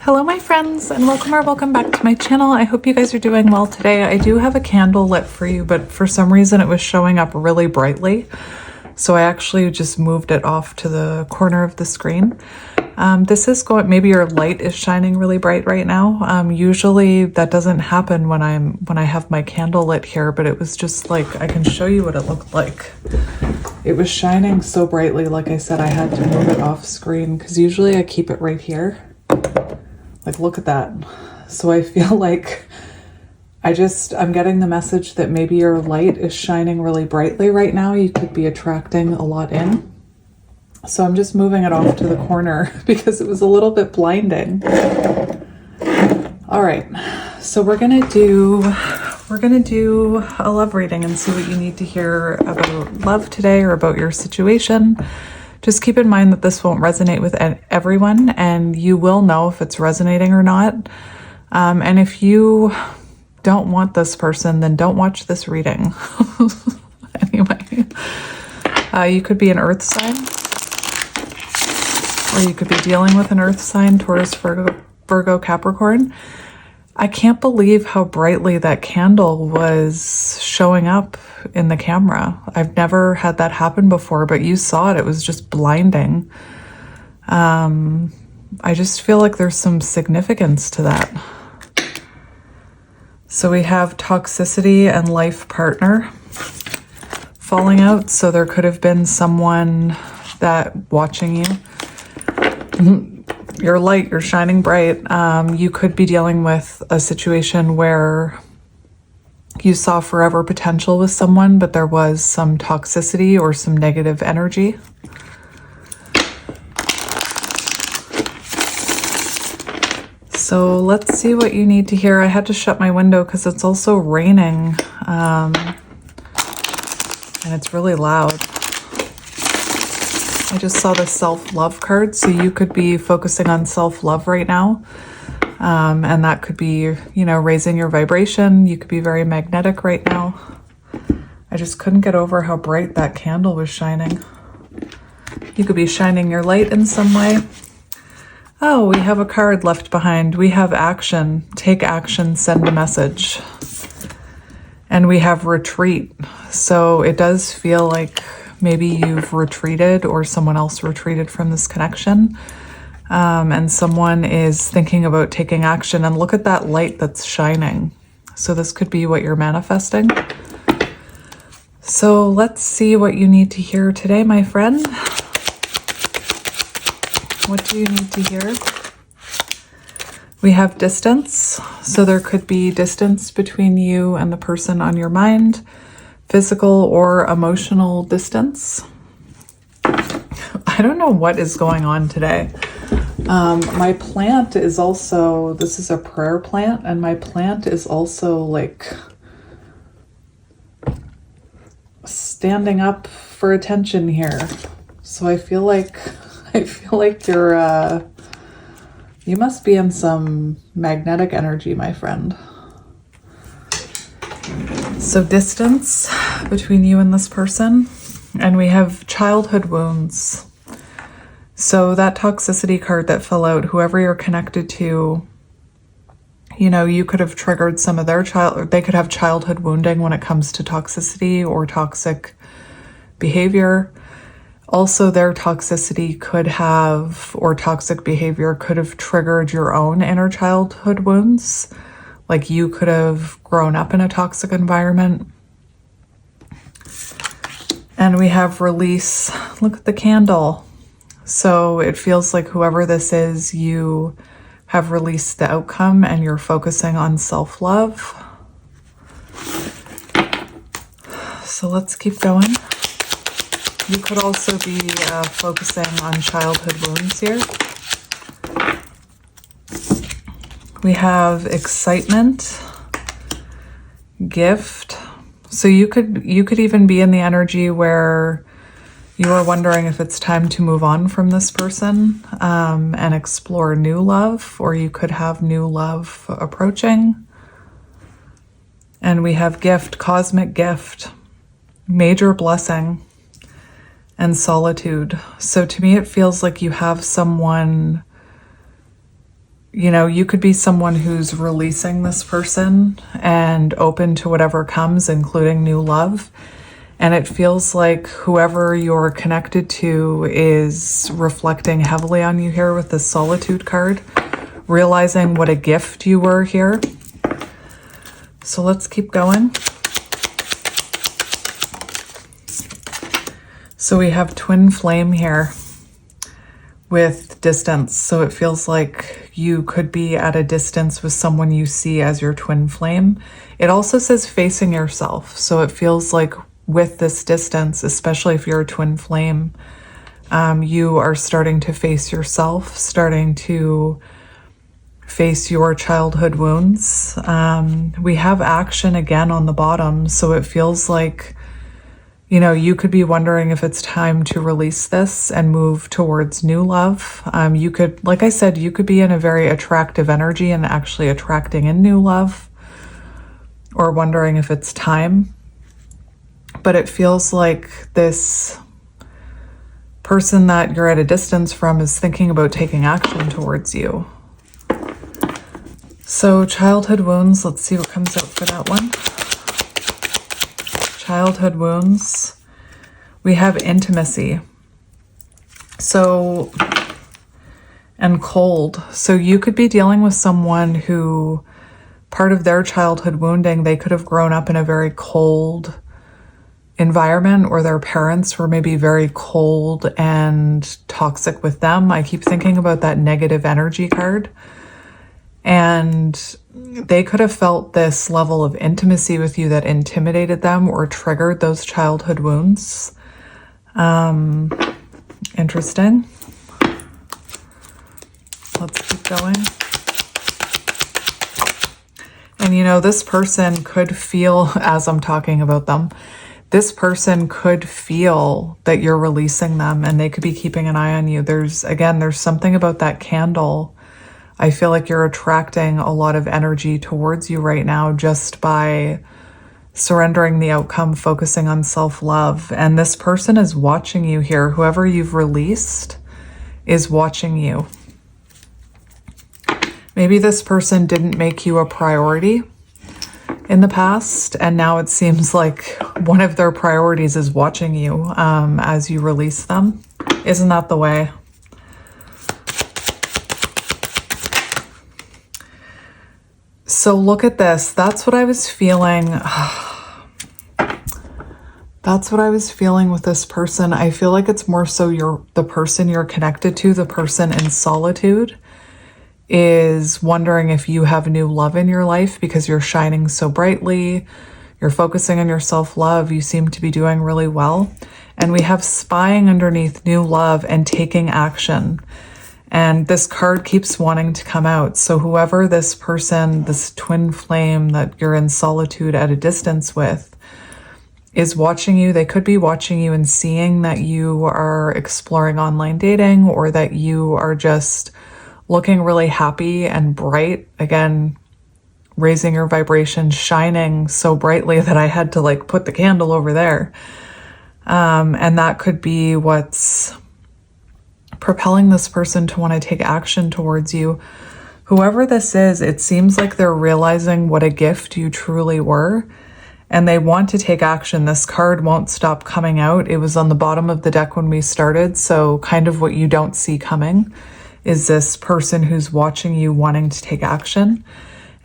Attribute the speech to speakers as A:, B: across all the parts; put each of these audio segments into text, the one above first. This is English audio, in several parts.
A: Hello my friends, and welcome back to my channel. I hope you guys are doing well today. I do have a candle lit for you, but for some reason it was showing up really brightly. So I actually just moved it off to the corner of the screen. This is maybe your light is shining really bright right now. Usually that doesn't happen when I have my candle lit here, but it was just like, I can show you what it looked like. It was shining so brightly, like I said, I had to move it off screen because usually I keep it right here. Like, look at that. So I feel like I'm getting the message that maybe your light is shining really brightly right now. You could be attracting a lot in. So I'm just moving it off to the corner because it was a little bit blinding. All right, so we're gonna do a love reading and see what you need to hear about love today or about your situation. Just keep in mind that this won't resonate with everyone, and you will know if it's resonating or not. And if you don't want this person, then don't watch this reading. Anyway, you could be an earth sign, or you could be dealing with an earth sign, Taurus, Virgo, Capricorn. I can't believe how brightly that candle was showing up in the camera. I've never had that happen before, but you saw it. It was just blinding. I just feel like there's some significance to that. So we have toxicity and life partner falling out. So there could have been someone that watching you. You're light, you're shining bright. You could be dealing with a situation where you saw forever potential with someone, but there was some toxicity or some negative energy. So let's see what you need to hear. I had to shut my window because it's also raining, and it's really loud. I just saw the self-love card, so you could be focusing on self-love right now. And that could be, raising your vibration. You could be very magnetic right now. I just couldn't get over how bright that candle was shining. You could be shining your light in some way. Oh, we have a card left behind. We have action. Take action, send a message. And we have retreat. So it does feel like maybe you've retreated or someone else retreated from this connection. And someone is thinking about taking action, and look at that light that's shining. So this could be what you're manifesting. So let's see what you need to hear today, my friend. What do you need to hear? We have distance. So there could be distance between you and the person on your mind, physical or emotional distance. I don't know what is going on today. My plant is also, this is a prayer plant, and my plant is also like standing up for attention here. So I feel like you must be in some magnetic energy, my friend. So distance between you and this person, and we have childhood wounds. So that toxicity card that fell out, whoever you're connected to, you could have triggered some of their they could have childhood wounding when it comes to toxicity or toxic behavior. Also, their toxicity could have, or toxic behavior could have triggered your own inner childhood wounds. Like you could have grown up in a toxic environment. And we have release. Look at the candle. So it feels like whoever this is, you have released the outcome and you're focusing on self-love. So let's keep going. You could also be focusing on childhood wounds here. We have excitement, gift. So you could even be in the energy where you are wondering if it's time to move on from this person and explore new love, or you could have new love approaching. And we have gift, cosmic gift, major blessing, and solitude. So to me, it feels like you have someone you know, you could be someone who's releasing this person and open to whatever comes, including new love. And it feels like whoever you're connected to is reflecting heavily on you here with this solitude card, realizing what a gift you were here. So let's keep going. So we have twin flame here with distance. So it feels like you could be at a distance with someone you see as your twin flame. It also says facing yourself. So it feels like with this distance, especially if you're a twin flame, you are starting to face yourself, starting to face your childhood wounds. We have action again on the bottom. So it feels like, you know, you could be wondering if it's time to release this and move towards new love. You could, like I said, you could be in a very attractive energy and actually attracting in new love, or wondering if it's time. But it feels like this person that you're at a distance from is thinking about taking action towards you. So childhood wounds, let's see what comes out for that one. Childhood wounds. We have intimacy. So, and cold. So you could be dealing with someone who, part of their childhood wounding, they could have grown up in a very cold environment, or their parents were maybe very cold and toxic with them. I keep thinking about that negative energy card. And they could have felt this level of intimacy with you that intimidated them or triggered those childhood wounds. Interesting. Let's keep going. And you know, this person could feel, as I'm talking about them, this person could feel that you're releasing them, and they could be keeping an eye on you. There's something about that candle. I feel like you're attracting a lot of energy towards you right now just by surrendering the outcome, focusing on self-love. And this person is watching you here. Whoever you've released is watching you. Maybe this person didn't make you a priority in the past, and now it seems like one of their priorities is watching you as you release them. Isn't that the way? So look at this. That's what I was feeling. That's what I was feeling with this person. I feel like it's more so the person you're connected to, the person in solitude, is wondering if you have new love in your life because you're shining so brightly. You're focusing on your self-love. You seem to be doing really well. And we have spying underneath new love and taking action. And this card keeps wanting to come out. So whoever this person, this twin flame that you're in solitude at a distance with, is watching you. They could be watching you and seeing that you are exploring online dating, or that you are just looking really happy and bright. Again, raising your vibration, shining so brightly that I had to like put the candle over there. And that could be what's propelling this person to want to take action towards you. Whoever this is, it seems like they're realizing what a gift you truly were, and they want to take action. This card won't stop coming out. It was on the bottom of the deck when we started, so kind of what you don't see coming is this person who's watching you wanting to take action.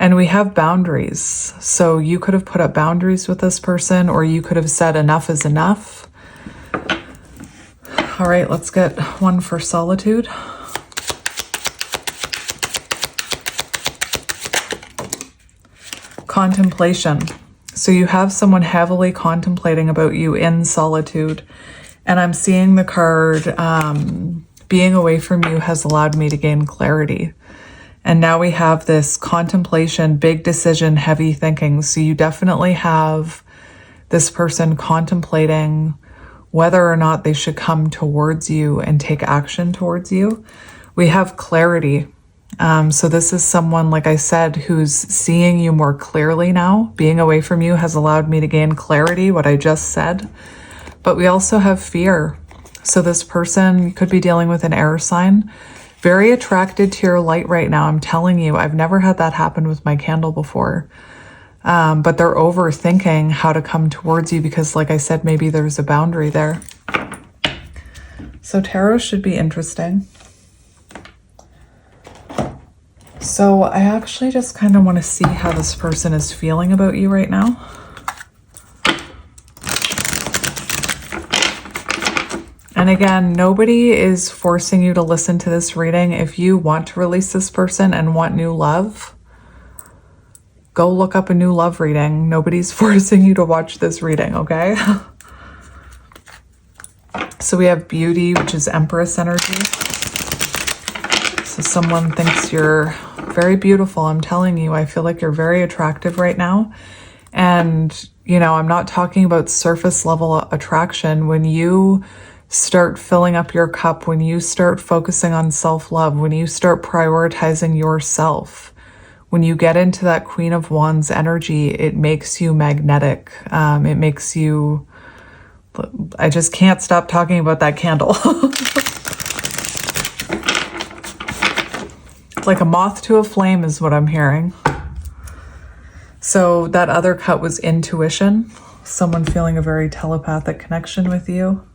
A: And we have boundaries. So you could have put up boundaries with this person, or you could have said enough is enough. All right, let's get one for solitude. Contemplation. So you have someone heavily contemplating about you in solitude. And I'm seeing the card, being away from you has allowed me to gain clarity. And now we have this contemplation, big decision, heavy thinking. So you definitely have this person contemplating whether or not they should come towards you and take action towards you. We have clarity. So this is someone, like I said, who's seeing you more clearly now. Being away from you has allowed me to gain clarity, what I just said. But we also have fear. So this person could be dealing with an air sign, Very attracted to your light right now. I'm telling you, I've never had that happen with my candle before. But they're overthinking how to come towards you because, like I said, maybe there's a boundary there. So tarot should be interesting. So I actually just kind of want to see how this person is feeling about you right now. And again, nobody is forcing you to listen to this reading. If you want to release this person and want new love, go look up a new love reading. Nobody's forcing you to watch this reading, okay? So we have beauty, which is Empress energy. So someone thinks you're very beautiful. I'm telling you, I feel like you're very attractive right now. And, you know, I'm not talking about surface level attraction. When you start filling up your cup, when you start focusing on self-love, when you start prioritizing yourself, when you get into that Queen of Wands energy, it makes you magnetic. It makes you, I just can't stop talking about that candle. It's like a moth to a flame is what I'm hearing. So that other cut was intuition. Someone feeling a very telepathic connection with you.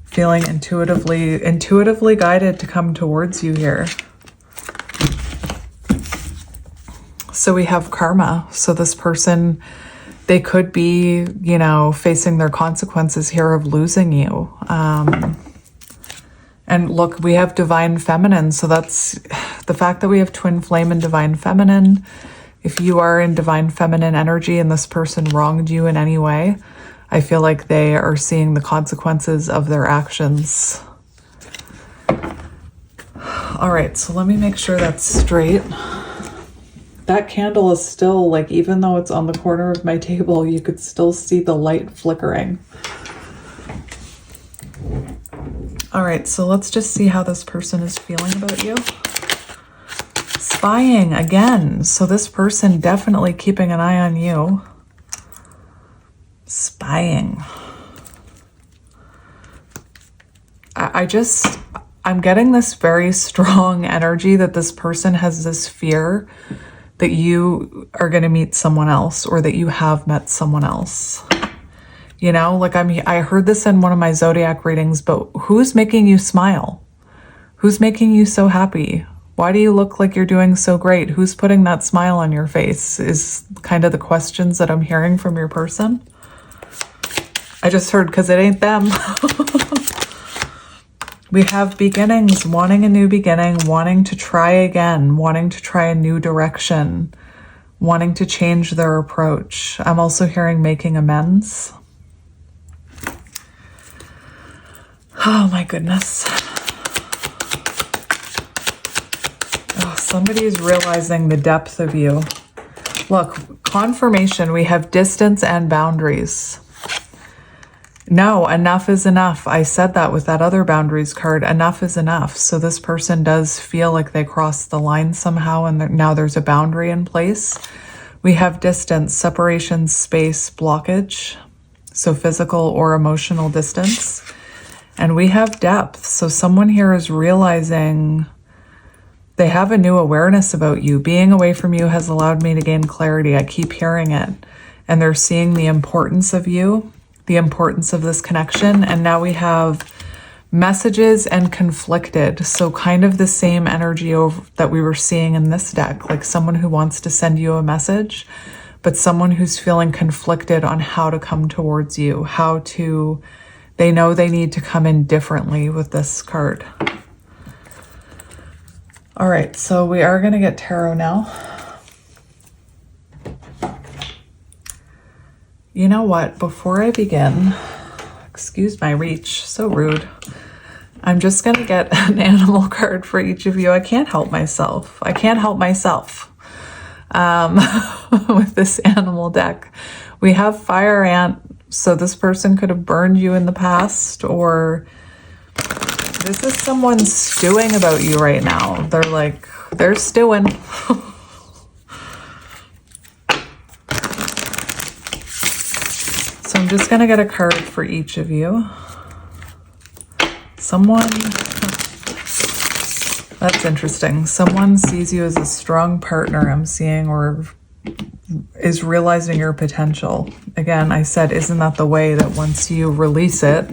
A: Feeling intuitively guided to come towards you here. So we have karma. So this person, they could be, you know, facing their consequences here of losing you. And look, we have divine feminine. So that's the fact that we have twin flame and divine feminine. If you are in divine feminine energy and this person wronged you in any way, I feel like they are seeing the consequences of their actions. All right, so let me make sure that's straight. That candle is still, like, even though it's on the corner of my table, you could still see the light flickering. All right, so let's just see how this person is feeling about you. Spying again. So this person definitely keeping an eye on you. Spying. I'm getting this very strong energy that this person has this fear that you are going to meet someone else or that you have met someone else. You know, like I heard this in one of my zodiac readings, but who's making you smile? Who's making you so happy? Why do you look like you're doing so great? Who's putting that smile on your face is kind of the questions that I'm hearing from your person. I just heard because it ain't them. We have beginnings, wanting a new beginning, wanting to try again, wanting to try a new direction, wanting to change their approach. I'm also hearing making amends. Oh my goodness. Oh, somebody's realizing the depth of you. Look, confirmation, we have distance and boundaries. No, enough is enough. I said that with that other boundaries card. Enough is enough. So this person does feel like they crossed the line somehow and now there's a boundary in place. We have distance, separation, space, blockage. So physical or emotional distance. And we have depth. So someone here is realizing they have a new awareness about you. Being away from you has allowed me to gain clarity. I keep hearing it. And they're seeing the importance of you, the importance of this connection. And now we have messages and conflicted. So kind of the same energy that we were seeing in this deck, like someone who wants to send you a message, but someone who's feeling conflicted on how to come towards you, they know they need to come in differently with this card. All right, so we are going to get tarot now. You know what? Before I begin, excuse my reach, so rude. I'm just going to get an animal card for each of you. I can't help myself. I can't help myself with this animal deck. We have fire ant. So this person could have burned you in the past, or this is someone stewing about you right now. They're stewing. So I'm just going to get a card for each of you. Someone, That's interesting. Someone sees you as a strong partner, I'm seeing, or is realizing your potential. Again, I said, isn't that the way that once you release it,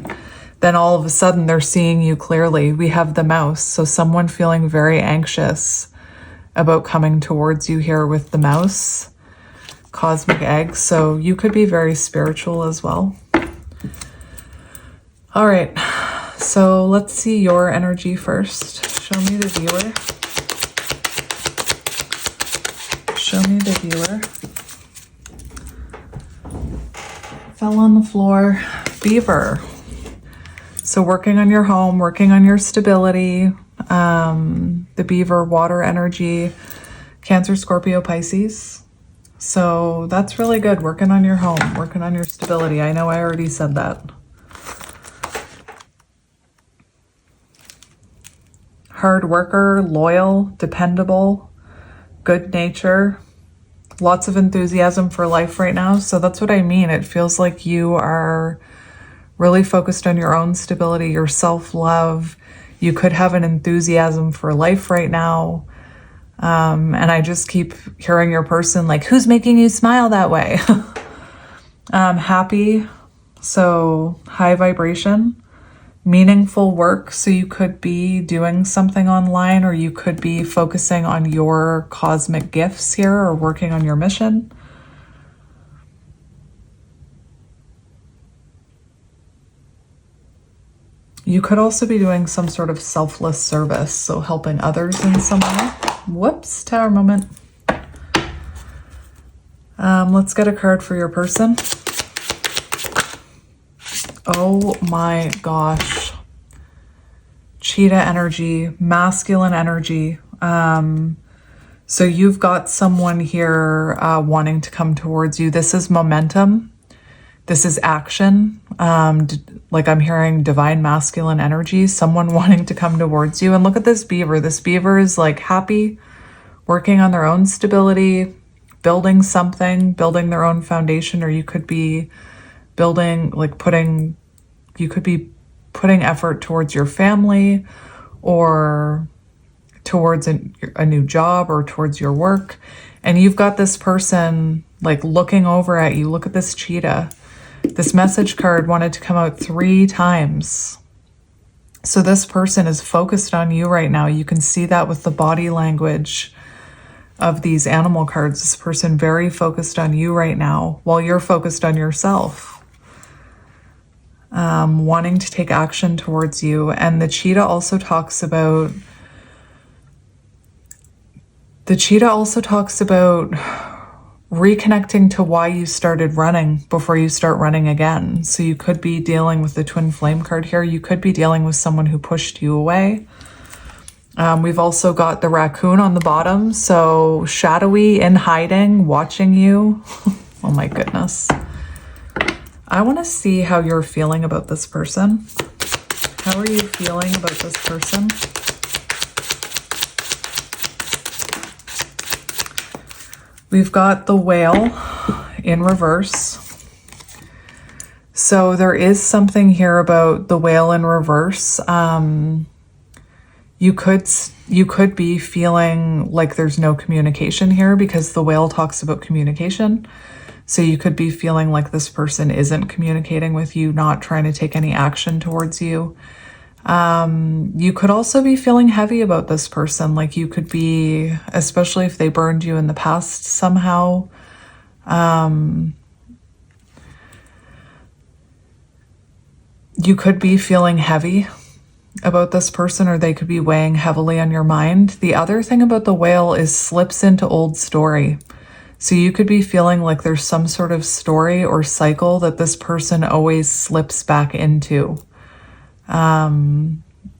A: then all of a sudden they're seeing you clearly? We have the mouse. So someone feeling very anxious about coming towards you here with the mouse, cosmic egg. So you could be very spiritual as well. All right. So let's see your energy first. Show me the viewer. Show me the viewer. Fell on the floor. Beaver. So working on your home, working on your stability. The beaver, water energy. Cancer, Scorpio, Pisces. So that's really good. Working on your home, working on your stability. I know I already said that. Hard worker, loyal, dependable, good nature, lots of enthusiasm for life right now. So that's what I mean. It feels like you are really focused on your own stability, your self-love. You could have an enthusiasm for life right now. And I just keep hearing your person like, who's making you smile that way? Happy. So high vibration. Meaningful work. So you could be doing something online, or you could be focusing on your cosmic gifts here, or working on your mission. You could also be doing some sort of selfless service, so helping others in some way. Whoops, tower moment. Let's get a card for your person. Oh my gosh. Cheetah energy, masculine energy. So you've got someone here wanting to come towards you. This is momentum. This is action. Like I'm hearing divine masculine energy, someone wanting to come towards you. And look at this beaver. This beaver is like happy, working on their own stability, building something, building their own foundation, or you could be building, like you could be putting effort towards your family, or towards a new job, or towards your work. And you've got this person like looking over at you. Look at this cheetah. This message card wanted to come out 3 times. So this person is focused on you right now. You can see that with the body language of these animal cards. This person very focused on you right now, while you're focused on yourself. Wanting to take action towards you. And the cheetah also talks about reconnecting to why you started running before you start running again. So you could be dealing with the twin flame card here. You could be dealing with someone who pushed you away. We've also got the raccoon on the bottom. So shadowy, in hiding, watching you. Oh my goodness. I want to see how you're feeling about this person. How are you feeling about this person? We've got the whale in reverse. So there is something here about the whale in reverse. You could be feeling like there's no communication here, because the whale talks about communication. So you could be feeling like this person isn't communicating with you, not trying to take any action towards you. You could also be feeling heavy about this person. Like you could be, especially if they burned you in the past somehow. You could be feeling heavy about this person, or they could be weighing heavily on your mind. The other thing about the whale is slips into old story. So you could be feeling like there's some sort of story or cycle that this person always slips back into.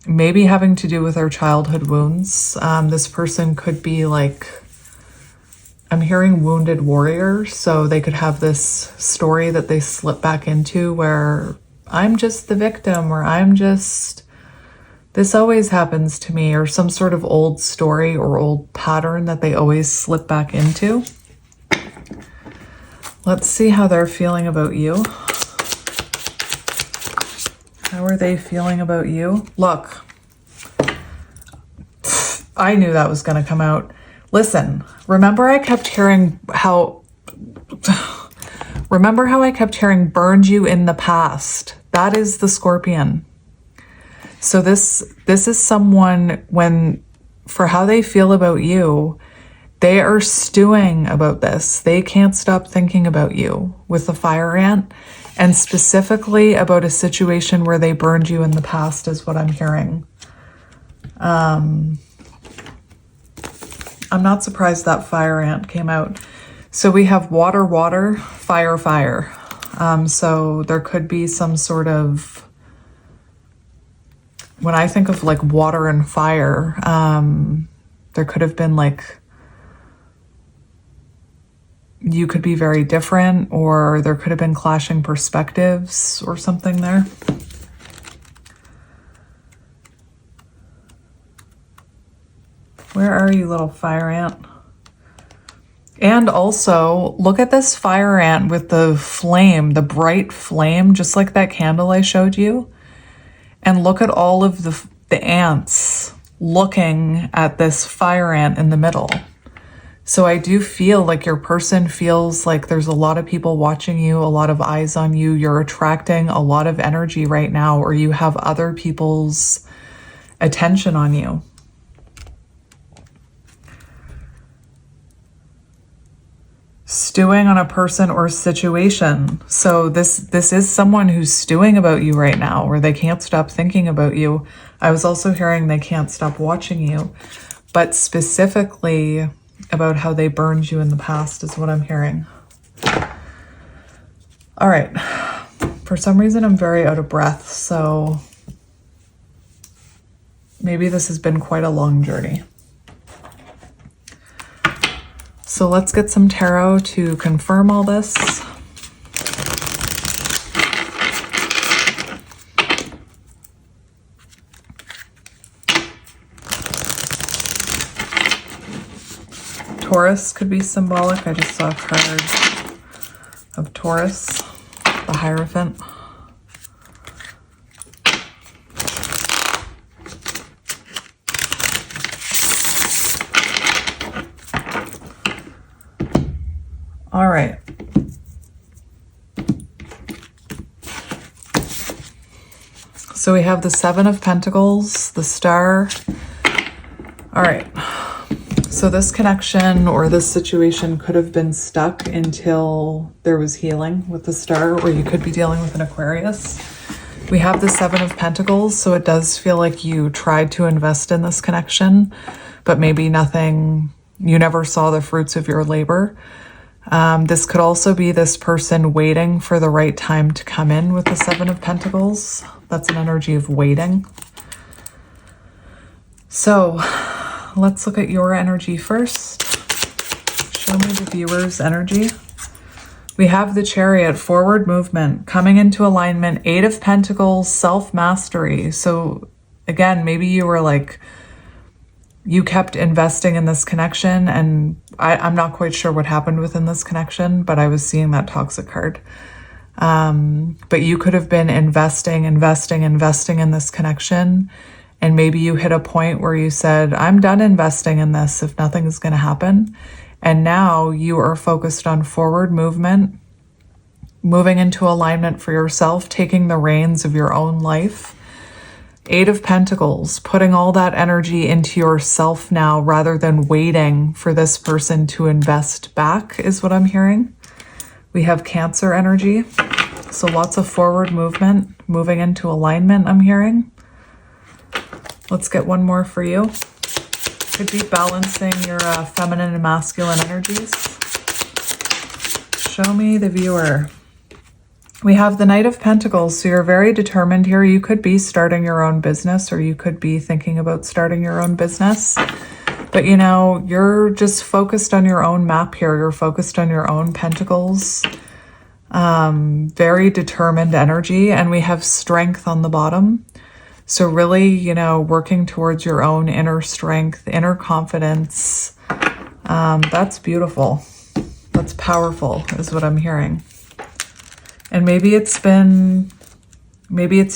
A: Maybe having to do with their childhood wounds. This person could be like, I'm hearing wounded warrior. So they could have this story that they slip back into where I'm just the victim, or this always happens to me, or some sort of old story or old pattern that they always slip back into. Let's see how they're feeling about you. How are they feeling about you? Look, I knew that was going to come out. Listen, remember I kept hearing how I kept hearing burned you in the past. That is the Scorpion. So this is someone, when, for how they feel about you, they are stewing about this. They can't stop thinking about you with the fire ant, and specifically about a situation where they burned you in the past is what I'm hearing. I'm not surprised that fire ant came out. So we have water, water, fire, fire. So there could be some sort of, when I think of like water and fire, there could have been like, you could be very different, or there could have been clashing perspectives or something there. Where are you, little fire ant? And also, look at this fire ant with the flame, the bright flame, just like that candle I showed you. And look at all of the ants looking at this fire ant in the middle. So I do feel like your person feels like there's a lot of people watching you, a lot of eyes on you. You're attracting a lot of energy right now, or you have other people's attention on you. Stewing on a person or situation. So this is someone who's stewing about you right now, or they can't stop thinking about you. I was also hearing they can't stop watching you, but specifically about how they burned you in the past is what I'm hearing. All right. For some reason, I'm very out of breath, so maybe this has been quite a long journey. So let's get some tarot to confirm all this. Taurus could be symbolic. I just saw a card of Taurus, the Hierophant. All right. So we have the Seven of Pentacles, the Star. All right. So this connection or this situation could have been stuck until there was healing with the Star, or you could be dealing with an Aquarius. We have the Seven of Pentacles, so it does feel like you tried to invest in this connection, but maybe nothing, you never saw the fruits of your labor. This could also be this person waiting for the right time to come in with the Seven of Pentacles. That's an energy of waiting. So let's look at your energy first. Show me the viewer's energy. We have the Chariot, forward movement, coming into alignment, Eight of Pentacles, self-mastery. So again, maybe you were like, you kept investing in this connection, and I'm not quite sure what happened within this connection, but I was seeing that Toxic card. But you could have been investing in this connection, and maybe you hit a point where you said, I'm done investing in this if nothing is going to happen. And now you are focused on forward movement, moving into alignment for yourself, taking the reins of your own life. Eight of Pentacles, putting all that energy into yourself now rather than waiting for this person to invest back is what I'm hearing. We have Cancer energy. So lots of forward movement, moving into alignment, I'm hearing. Let's get one more for you. Could be balancing your feminine and masculine energies. Show me the viewer. We have the Knight of Pentacles, so you're very determined here. You could be starting your own business, or you could be thinking about starting your own business. But you know, you're just focused on your own map here. You're focused on your own pentacles. Very determined energy, and we have Strength on the bottom. So really, you know, working towards your own inner strength, inner confidence. That's beautiful. That's powerful, is what I'm hearing. And maybe it's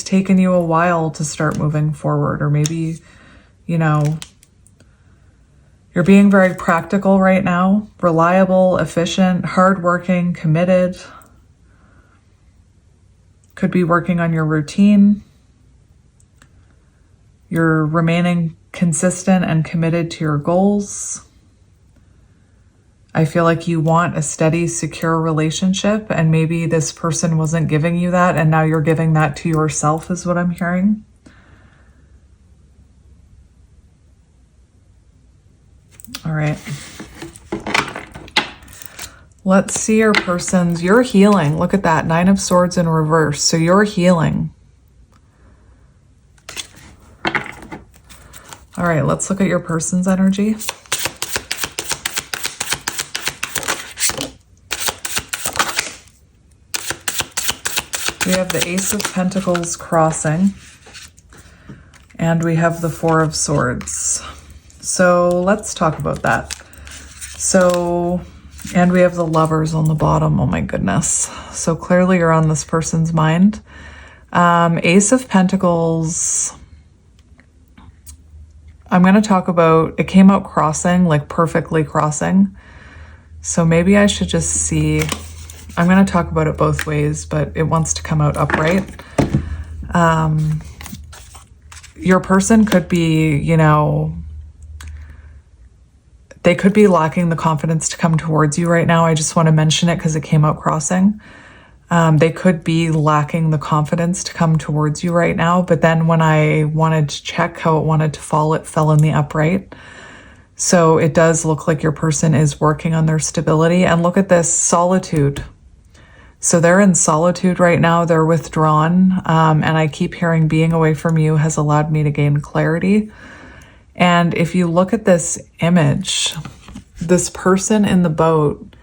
A: taken you a while to start moving forward, or maybe, you know, You're being very practical right now, reliable, efficient, hardworking, committed. Could be working on your routine. You're remaining consistent and committed to your goals. I feel like you want a steady, secure relationship, and maybe this person wasn't giving you that, and now you're giving that to yourself, is what I'm hearing. All right. Let's see your person's, you're healing. Look at that, 9 of Swords in reverse. So you're healing. All right, let's look at your person's energy. We have the Ace of Pentacles crossing, and we have the 4 of Swords. So let's talk about that. And we have the Lovers on the bottom. Oh my goodness. So clearly you're on this person's mind. Ace of Pentacles. I'm going to talk about, it came out crossing, like perfectly crossing. So maybe I should just see, I'm going to talk about it both ways, but it wants to come out upright. Your person could be, you know, they could be lacking the confidence to come towards you right now. I just want to mention it because it came out crossing. They could be lacking the confidence to come towards you right now. But then when I wanted to check how it wanted to fall, it fell in the upright. So it does look like your person is working on their stability. And look at this, solitude. So they're in solitude right now. They're withdrawn. And I keep hearing being away from you has allowed me to gain clarity. And if you look at this image, this person in the boat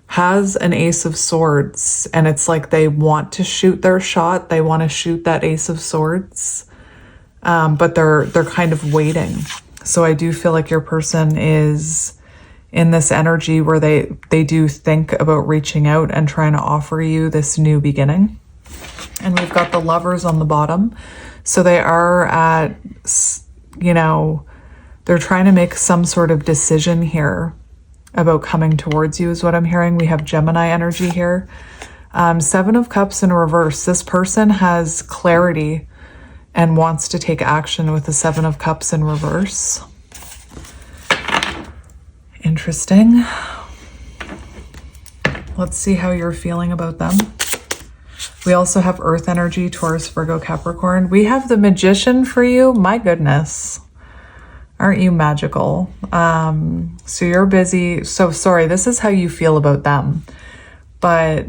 A: has an Ace of Swords, and it's like they want to shoot their shot. They want to shoot that Ace of Swords, but they're kind of waiting. So I do feel like your person is in this energy where they do think about reaching out and trying to offer you this new beginning. And we've got the Lovers on the bottom. So they are at, you know, they're trying to make some sort of decision here about coming towards you is what I'm hearing. We have Gemini energy here. 7 of Cups in reverse. This person has clarity and wants to take action with the 7 of Cups in reverse. Interesting. Let's see how you're feeling about them. We also have Earth energy, Taurus, Virgo, Capricorn. We have the Magician for you. My goodness. Aren't you magical? So you're busy. So sorry, this is how you feel about them. But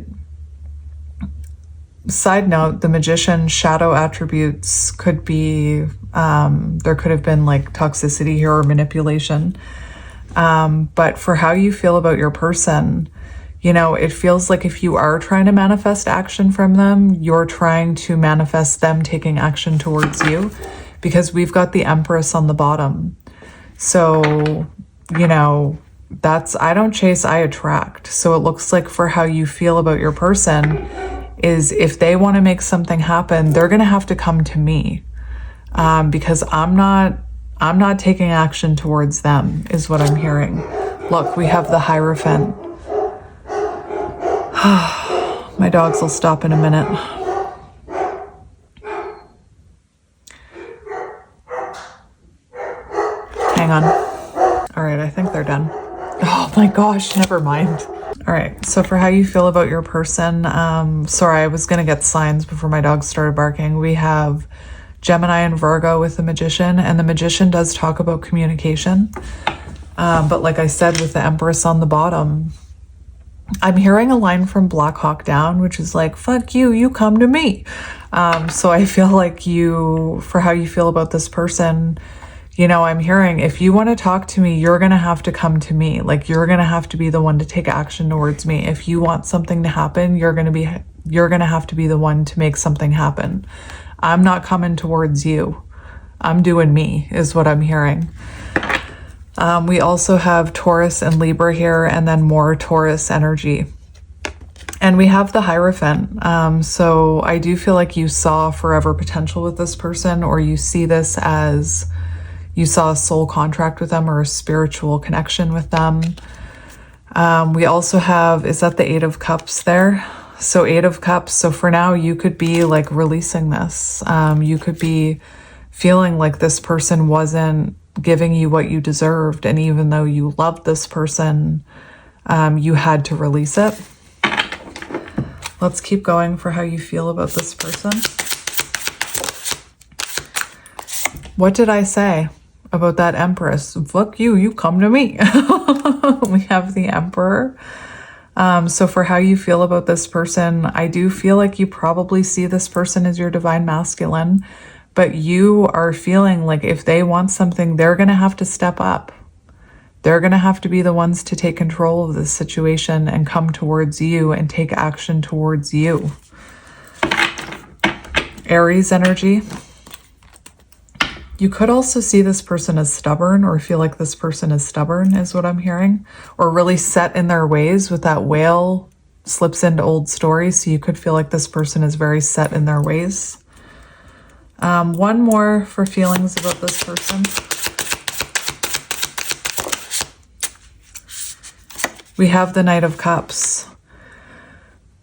A: side note, the Magician shadow attributes could be, there could have been like toxicity here or manipulation. But for how you feel about your person, you know, it feels like if you are trying to manifest action from them, you're trying to manifest them taking action towards you. Because we've got the Empress on the bottom. So, you know, that's, I don't chase, I attract. So it looks like for how you feel about your person is if they want to make something happen, they're going to have to come to me. Because I'm not taking action towards them is what I'm hearing. Look, we have the Hierophant. My dogs will stop in a minute. Hang on. All right, I think they're done. Oh my gosh, never mind. All right, so for how you feel about your person, sorry, I was gonna get signs before my dogs started barking. We have Gemini and Virgo with the Magician, and the Magician does talk about communication. But like I said, with the Empress on the bottom, I'm hearing a line from Black Hawk Down, which is like, fuck you, you come to me. So I feel like you, for how you feel about this person, you know, I'm hearing if you want to talk to me, you're going to have to come to me. Like you're going to have to be the one to take action towards me. If you want something to happen, you're going to have to be the one to make something happen. I'm not coming towards you. I'm doing me is what I'm hearing. We also have Taurus and Libra here, and then more Taurus energy. And we have the Hierophant. So I do feel like you saw forever potential with this person, or you see this as, you saw a soul contract with them or a spiritual connection with them. We also have, is that the Eight of Cups there? So Eight of Cups. So for now, you could be like releasing this. You could be feeling like this person wasn't giving you what you deserved. And even though you loved this person, you had to release it. Let's keep going for how you feel about this person. What did I say about that Empress? Fuck you, you come to me. We have the Emperor. So for how you feel about this person, I do feel like you probably see this person as your divine masculine, but you are feeling like if they want something, they're going to have to step up. They're going to have to be the ones to take control of this situation and come towards you and take action towards you. Aries energy. You could also see this person as stubborn, or feel like this person is stubborn is what I'm hearing, or really set in their ways. With that whale slips into old stories. So you could feel like this person is very set in their ways. One more for feelings about this person. We have the Knight of Cups.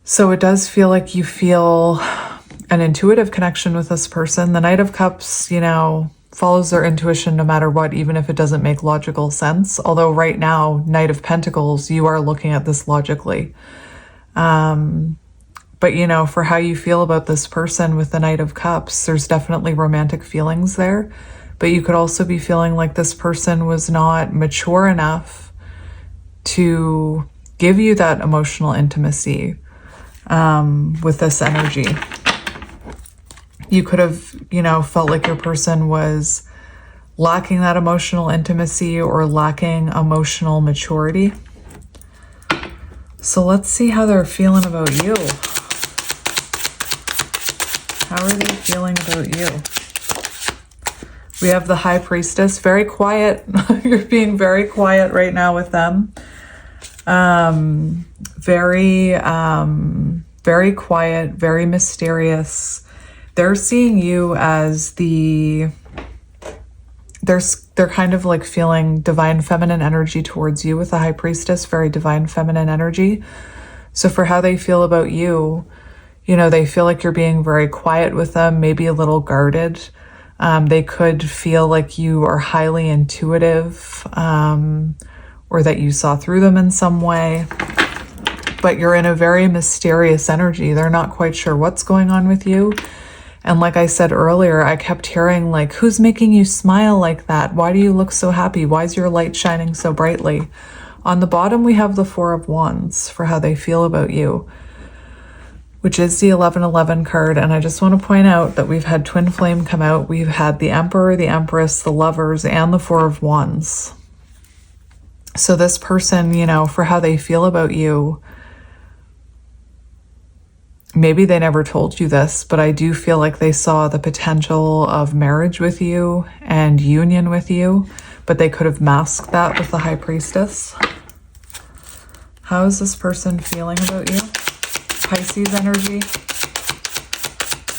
A: So it does feel like you feel an intuitive connection with this person. The Knight of Cups, you know, follows their intuition no matter what, even if it doesn't make logical sense. Although right now, Knight of Pentacles, you are looking at this logically. But, you know, for how you feel about this person with the Knight of Cups, there's definitely romantic feelings there. But you could also be feeling like this person was not mature enough to give you that emotional intimacy with this energy. You could have, you know, felt like your person was lacking that emotional intimacy or lacking emotional maturity. So let's see how they're feeling about you. How are they feeling about you? We have the High Priestess, very quiet. You're being very quiet right now with them. Very quiet, very mysterious. They're seeing you as they're kind of like feeling divine feminine energy towards you with the High Priestess, very divine feminine energy. So for how they feel about you, you know, they feel like you're being very quiet with them, maybe a little guarded. They could feel like you are highly intuitive, or that you saw through them in some way. But you're in a very mysterious energy. They're not quite sure what's going on with you. And like I said earlier, I kept hearing like, who's making you smile like that? Why do you look so happy? Why is your light shining so brightly? On the bottom, we have the Four of Wands for how they feel about you, which is the 1111 card. And I just want to point out that we've had Twin Flame come out. We've had the Emperor, the Empress, the Lovers, and the Four of Wands. So this person, you know, for how they feel about you, maybe they never told you this, but I do feel like they saw the potential of marriage with you and union with you, but they could have masked that with the High Priestess. How is this person feeling about you? Pisces energy.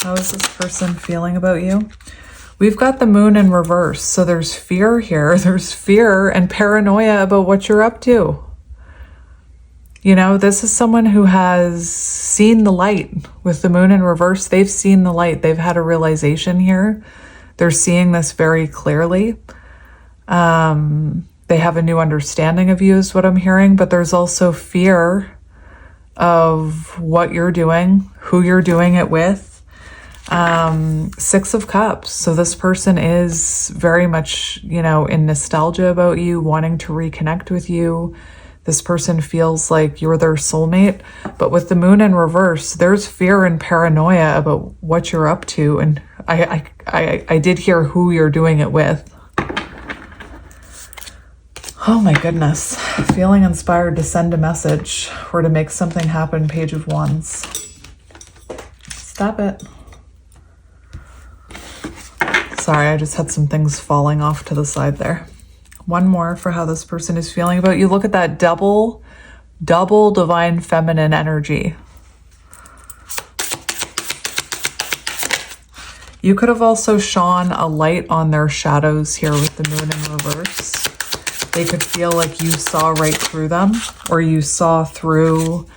A: How is this person feeling about you? We've got the Moon in reverse, so there's fear here. There's fear and paranoia about what you're up to. You know, this is someone who has seen the light with the Moon in reverse. They've seen the light. They've had a realization here. They're seeing this very clearly. They have a new understanding of you is what I'm hearing, but there's also fear of what you're doing, who you're doing it with. Six of Cups. So this person is very much, you know, in nostalgia about you, wanting to reconnect with you. This person feels like you're their soulmate, but with the Moon in reverse, there's fear and paranoia about what you're up to. And I did hear who you're doing it with. Oh my goodness. Feeling inspired to send a message or to make something happen. Page of Wands. Stop it. Sorry, I just had some things falling off to the side there. One more for how this person is feeling about you. Look at that double divine feminine energy. You could have also shone a light on their shadows here with the moon in reverse. They could feel like you saw right through them, or you saw through,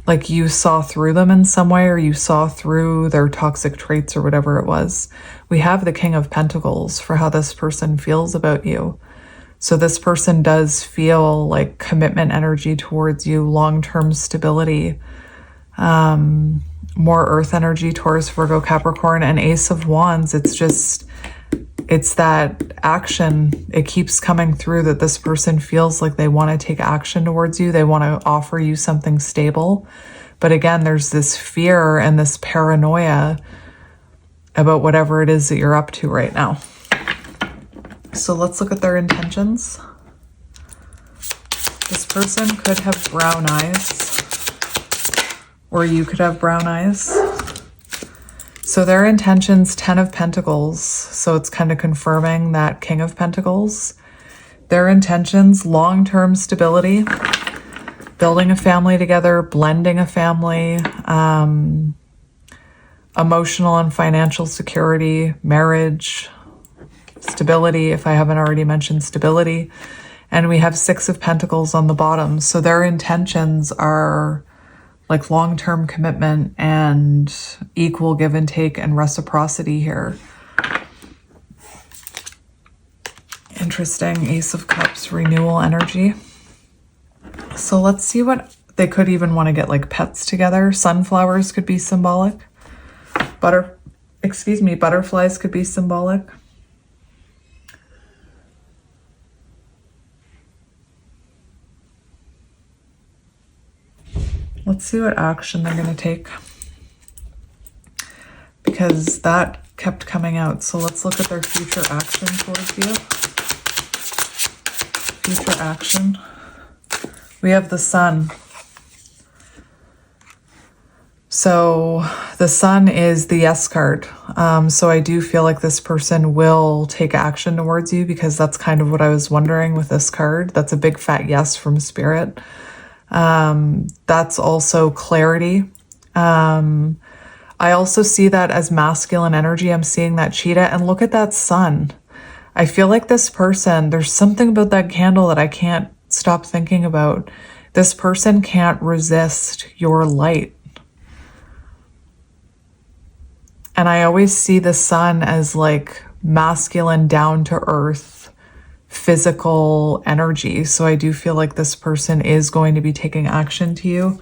A: like you saw through them in some way, or you saw through their toxic traits or whatever it was. We have the King of Pentacles for how this person feels about you. So this person does feel like commitment energy towards you, long-term stability, more earth energy, Taurus, Virgo, Capricorn, and Ace of Wands. It's that action. It keeps coming through that this person feels like they want to take action towards you. They want to offer you something stable. But again, there's this fear and this paranoia about whatever it is that you're up to right now. So let's look at their intentions. This person could have brown eyes, or you could have brown eyes. So their intentions, 10 of Pentacles. So it's kind of confirming that King of Pentacles. Their intentions, long-term stability, building a family together, blending a family, emotional and financial security, marriage, stability, if I haven't already mentioned stability. And we have 6 of Pentacles on the bottom. So their intentions are like long-term commitment and equal give and take and reciprocity here. Interesting. Ace of Cups, renewal energy. So let's see what they could even want to get, like pets together. Sunflowers could be symbolic. Butterflies could be symbolic. Let's see what action they're going to take, because that kept coming out. So let's look at their future action towards you. Future action. We have the Sun. So the Sun is the yes card. So I do feel like this person will take action towards you, because that's kind of what I was wondering with this card. That's a big fat yes from Spirit. That's also clarity. I also see that as masculine energy. I'm seeing that cheetah, and look at that sun. I feel like this person, there's something about that candle that I can't stop thinking about. This person can't resist your light. And I always see the sun as like masculine, down to earth, physical energy. So I do feel like this person is going to be taking action to you,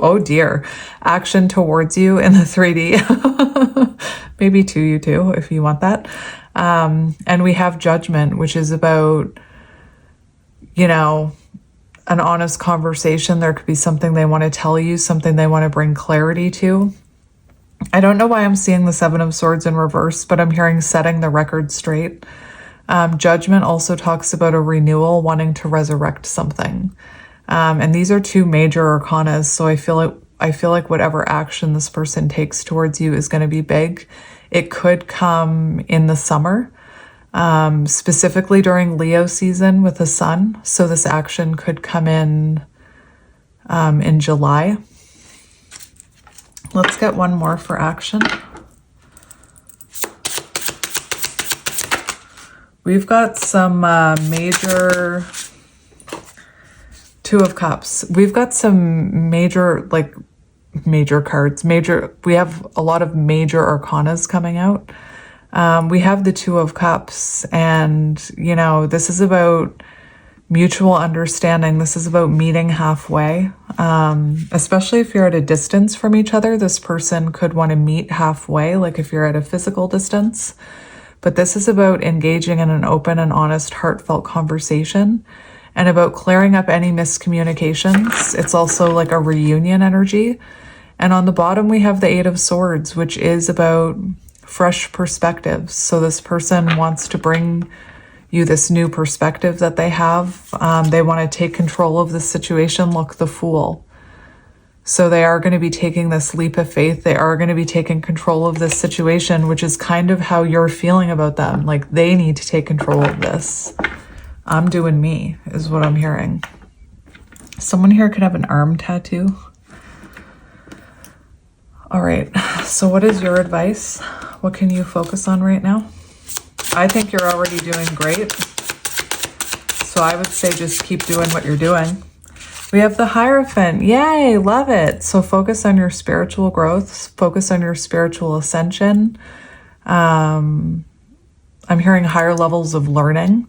A: oh dear, action towards you in the 3D, maybe to you too, if you want that. And we have Judgment, which is about, you know, an honest conversation. There could be something they want to tell you, something they want to bring clarity to. I don't know why I'm seeing the 7 of Swords in reverse, but I'm hearing setting the record straight. Judgment also talks about a renewal, wanting to resurrect something. And these are 2 major arcanas. So I feel like whatever action this person takes towards you is going to be big. It could come in the summer, specifically during Leo season with the sun. So this action could come in July. Let's get one more for action. We've got some major 2 of Cups. We've got some major cards. We have a lot of major arcanas coming out. We have the 2 of Cups, and you know, this is about mutual understanding. This is about meeting halfway. Especially if you're at a distance from each other, this person could want to meet halfway, like if you're at a physical distance. But this is about engaging in an open and honest, heartfelt conversation, and about clearing up any miscommunications. It's also like a reunion energy. And on the bottom, we have the 8 of Swords, which is about fresh perspectives. So this person wants to bring you this new perspective that they have. They want to take control of the situation, look the fool. So they are going to be taking this leap of faith. They are going to be taking control of this situation, which is kind of how you're feeling about them. Like they need to take control of this. I'm doing me, is what I'm hearing. Someone here could have an arm tattoo. All right, so what is your advice? What can you focus on right now? I think you're already doing great. So I would say just keep doing what you're doing. We have the Hierophant. Yay, love it. So focus on your spiritual growth. Focus on your spiritual ascension. I'm hearing higher levels of learning.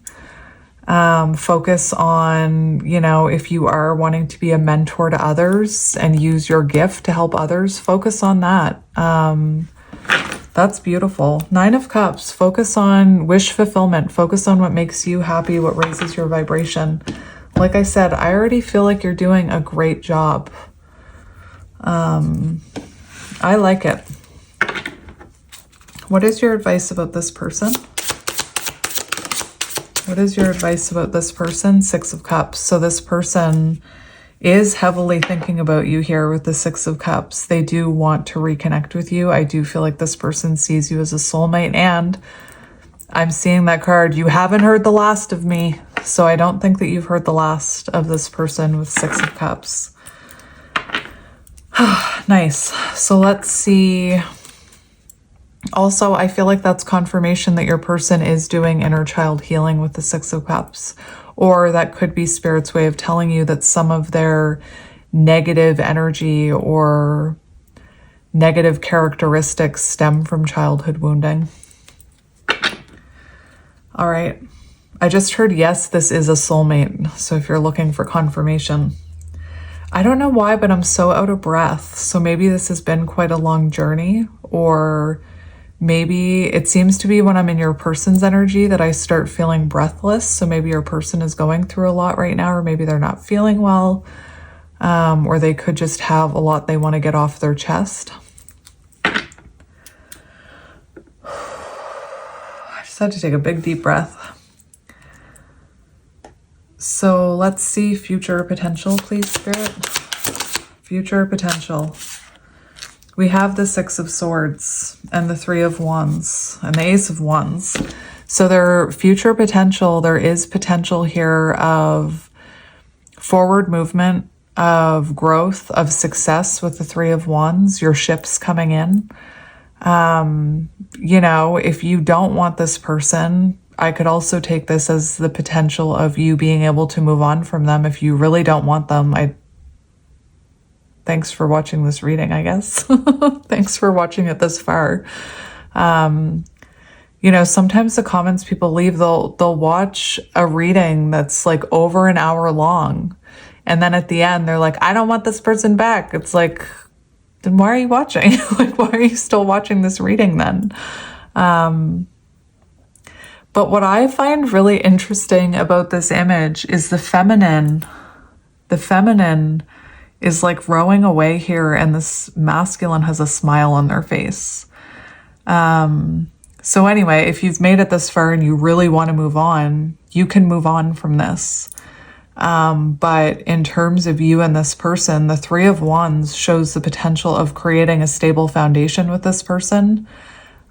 A: Focus on, you know, if you are wanting to be a mentor to others and use your gift to help others, focus on that. That's beautiful. 9 of Cups. Focus on wish fulfillment. Focus on what makes you happy, what raises your vibration. Like I said, I already feel like you're doing a great job. I like it. What is your advice about this person? What is your advice about this person? 6 of Cups. So this person is heavily thinking about you here with the 6 of Cups. They do want to reconnect with you. I do feel like this person sees you as a soulmate, and I'm seeing that card. You haven't heard the last of me. So I don't think that you've heard the last of this person with 6 of Cups. Nice. So let's see. Also, I feel like that's confirmation that your person is doing inner child healing with the 6 of Cups. Or that could be Spirit's way of telling you that some of their negative energy or negative characteristics stem from childhood wounding. All right. I just heard, yes, this is a soulmate. So if you're looking for confirmation, I don't know why, but I'm so out of breath. So maybe this has been quite a long journey, or maybe it seems to be when I'm in your person's energy that I start feeling breathless. So maybe your person is going through a lot right now, or maybe they're not feeling well, or they could just have a lot they want to get off their chest. I just had to take a big deep breath. So let's see future potential, please, Spirit. Future potential. We have the 6 of Swords and the 3 of Wands and the Ace of Wands. So their future potential, there is potential here of forward movement, of growth, of success with the 3 of Wands, your ships coming in. You know, if you don't want this person, I could also take this as the potential of you being able to move on from them. If you really don't want them, thanks for watching this reading, I guess. Thanks for watching it this far. You know, sometimes the comments people leave, they'll watch a reading that's like over an hour long. And then at the end, they're like, I don't want this person back. It's like, then why are you watching? Like, why are you still watching this reading then? But what I find really interesting about this image is the feminine. The feminine is like rowing away here, and this masculine has a smile on their face. So anyway, if you've made it this far and you really want to move on, you can move on from this. But in terms of you and this person, the 3 of Wands shows the potential of creating a stable foundation with this person,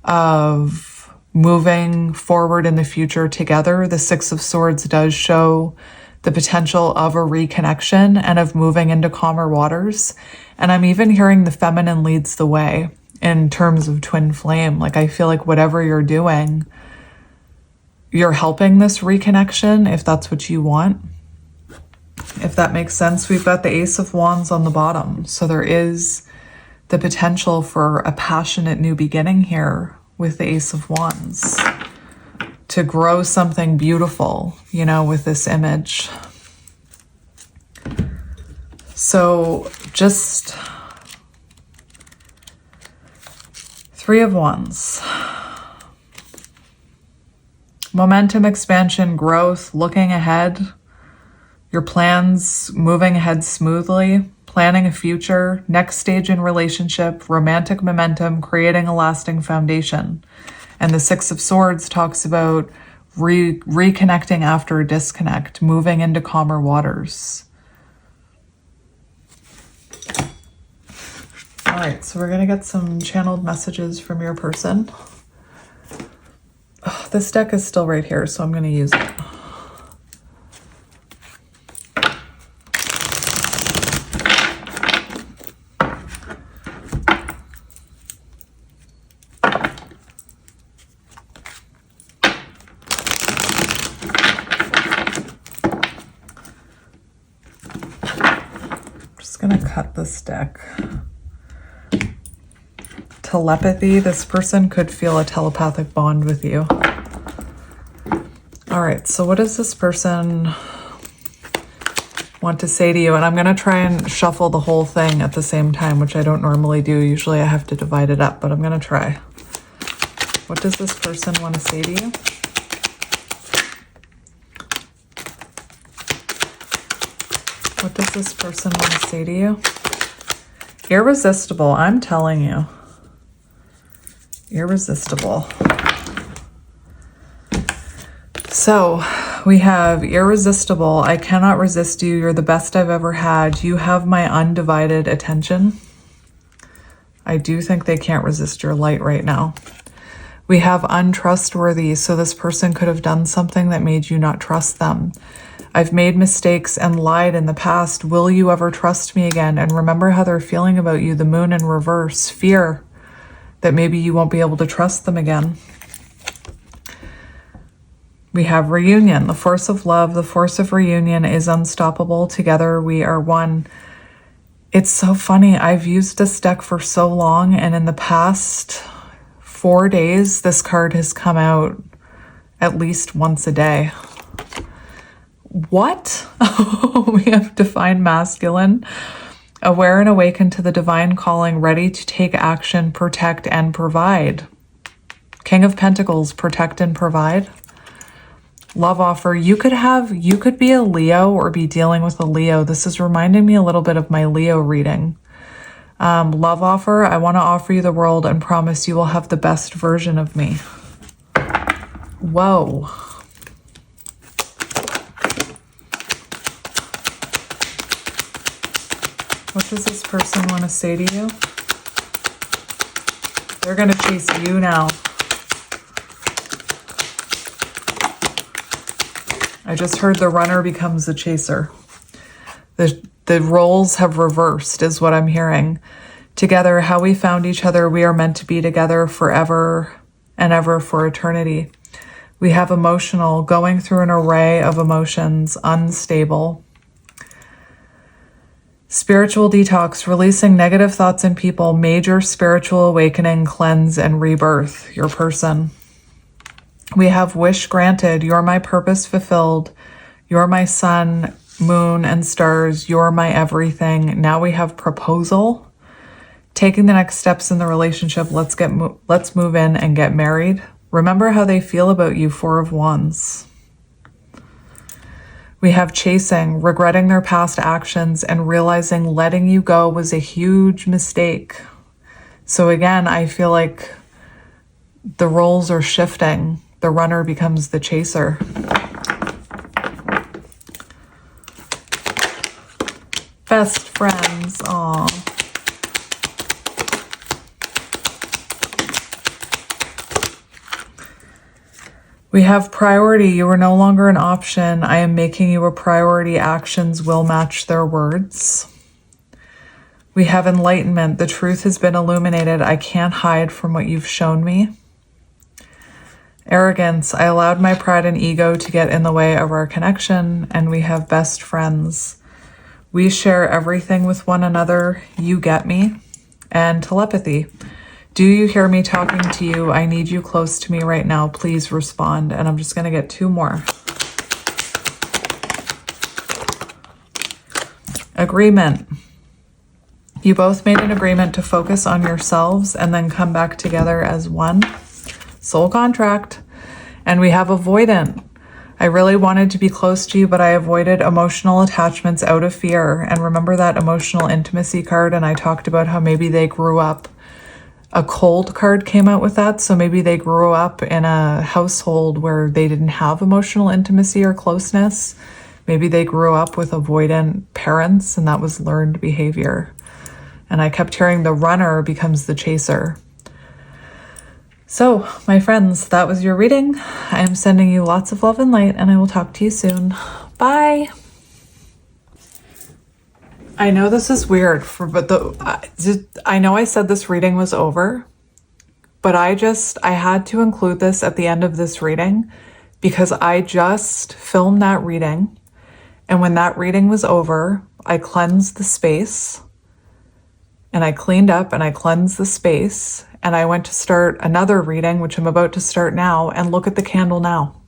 A: of moving forward in the future together. The 6 of Swords does show the potential of a reconnection and of moving into calmer waters. And I'm even hearing the feminine leads the way in terms of twin flame. Like, I feel like whatever you're doing, you're helping this reconnection, if that's what you want. If that makes sense. We've got the Ace of Wands on the bottom. So there is the potential for a passionate new beginning here with the Ace of Wands, to grow something beautiful, you know, with this image. So just 3 of Wands. Momentum, expansion, growth, looking ahead, your plans moving ahead smoothly, planning a future, next stage in relationship, romantic momentum, creating a lasting foundation. And the 6 of Swords talks about reconnecting after a disconnect, moving into calmer waters. All right, so we're going to get some channeled messages from your person. Oh, this deck is still right here, so I'm going to use it. gonna cut this deck. Telepathy. This person could feel a telepathic bond with you. All right, so what does this person want to say to you? And I'm gonna try and shuffle the whole thing at the same time, which I don't normally do. Usually I have to divide it up, but I'm gonna try. What does this person want to say to you? What does this person want to say to you? Irresistible, I'm telling you. Irresistible. So we have irresistible. I cannot resist you. You're the best I've ever had. You have my undivided attention. I do think they can't resist your light right now. We have untrustworthy. So this person could have done something that made you not trust them. I've made mistakes and lied in the past. Will you ever trust me again? And remember how they're feeling about you. The moon in reverse. Fear that maybe you won't be able to trust them again. We have reunion. The force of love. The force of reunion is unstoppable. Together we are one. It's so funny. I've used this deck for so long, and in the past 4 days, this card has come out at least once a day. What? We have divine masculine, aware and awakened to the divine calling, ready to take action, protect and provide. King of Pentacles, protect and provide. Love offer. You could be a Leo or be dealing with a Leo. This is reminding me a little bit of my Leo reading. Love offer. I want to offer you the world and promise you will have the best version of me. Whoa. What does this person want to say to you? They're going to chase you now. I just heard the runner becomes the chaser. The roles have reversed is what I'm hearing. Together, how we found each other, we are meant to be together forever and ever for eternity. We have emotional, going through an array of emotions, unstable. Spiritual detox, releasing negative thoughts in people, major spiritual awakening, cleanse, and rebirth, your person. We have wish granted, you're my purpose fulfilled, you're my sun, moon, and stars, you're my everything. Now we have proposal, taking the next steps in the relationship, let's move in and get married. Remember how they feel about you, Four of Wands. We have chasing, regretting their past actions and realizing letting you go was a huge mistake. So again, I feel like the roles are shifting. The runner becomes the chaser. Best friends, aw. We have priority. You are no longer an option. I am making you a priority. Actions will match their words. We have enlightenment. The truth has been illuminated. I can't hide from what you've shown me. Arrogance. I allowed my pride and ego to get in the way of our connection. And we have best friends. We share everything with one another. You get me. And telepathy. Do you hear me talking to you? I need you close to me right now. Please respond. And I'm just going to get 2 more. Agreement. You both made an agreement to focus on yourselves and then come back together as one. Soul contract. And we have avoidant. I really wanted to be close to you, but I avoided emotional attachments out of fear. And remember that emotional intimacy card? And I talked about how maybe they grew up. A cold card came out with that. So maybe they grew up in a household where they didn't have emotional intimacy or closeness. Maybe they grew up with avoidant parents and that was learned behavior. And I kept hearing the runner becomes the chaser. So, my friends, that was your reading. I am sending you lots of love and light, and I will talk to you soon. Bye. I know this is weird, I know I said this reading was over, but I had to include this at the end of this reading because I just filmed that reading. And when that reading was over, I cleansed the space, and I cleaned up and I cleansed the space, and I went to start another reading, which I'm about to start now, and look at the candle now.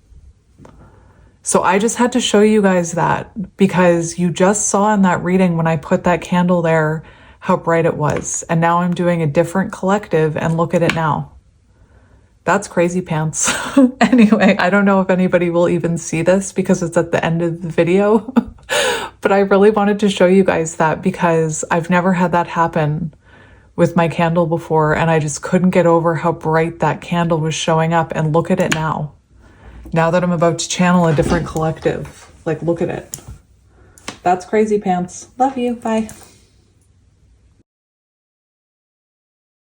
A: So I just had to show you guys that, because you just saw in that reading when I put that candle there how bright it was. And now I'm doing a different collective, and look at it now. That's crazy pants. Anyway, I don't know if anybody will even see this because it's at the end of the video, but I really wanted to show you guys that because I've never had that happen with my candle before, and I just couldn't get over how bright that candle was showing up. And look at it now. Now that I'm about to channel a different collective, like, look at it. That's crazy pants. Love you. Bye.